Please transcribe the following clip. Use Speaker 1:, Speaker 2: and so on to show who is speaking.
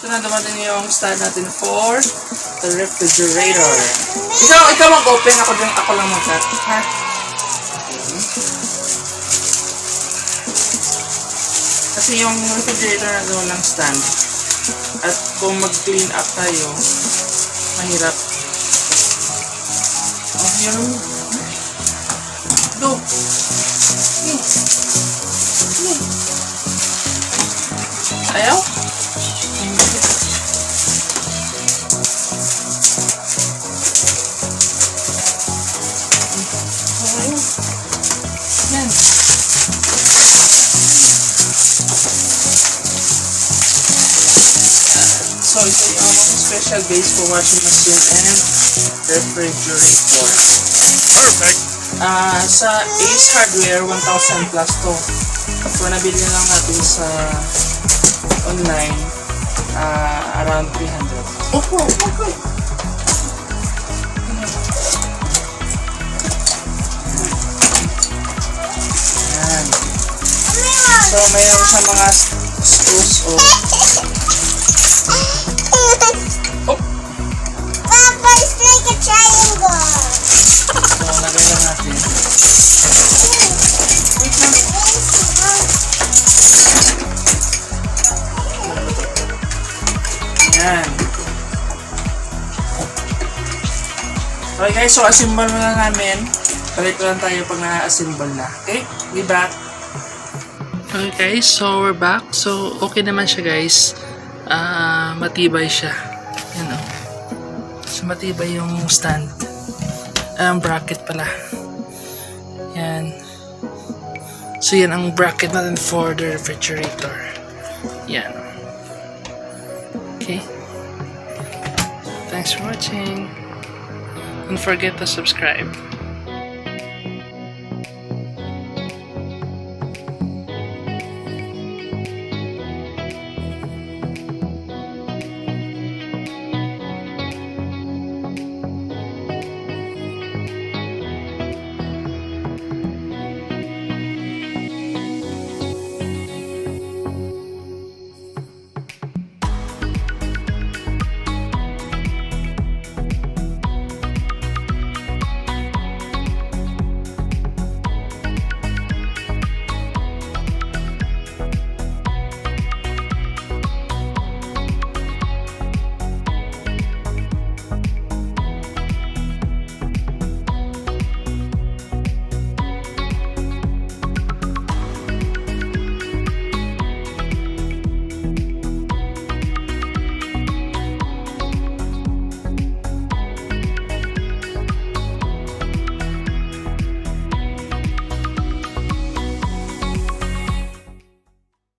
Speaker 1: Ito na dumating yung stand natin for the refrigerator. Ikaw mag-open, ako lang mag-cut. Ha? Kasi yung refrigerator na doon ng stand. At kung mag-clean up tayo, mahirap. Oh, yun. Go! Ayaw? Yan. So, ito yung special base for washing machine and refrigerator. Perfect! Sa Ace Hardware, 1,000 plus to. So, nabili na lang natin sa online, around 300. Opo, okay. Yan. So, mayroon sa mga screws o
Speaker 2: Papa, it's like a triangle.
Speaker 1: so, lagay lang natin. Yan. Okay guys, so assemble na namin. Balik lang tayo pag na-assemble na. Okay? Be back. Okay guys, so we're back. So okay naman siya guys. Matibay siya. Yan o. So matibay yung stand. Bracket pala. Yan. So yan ang bracket natin for the refrigerator. Yan. Okay. Thanks for watching. Don't forget to subscribe.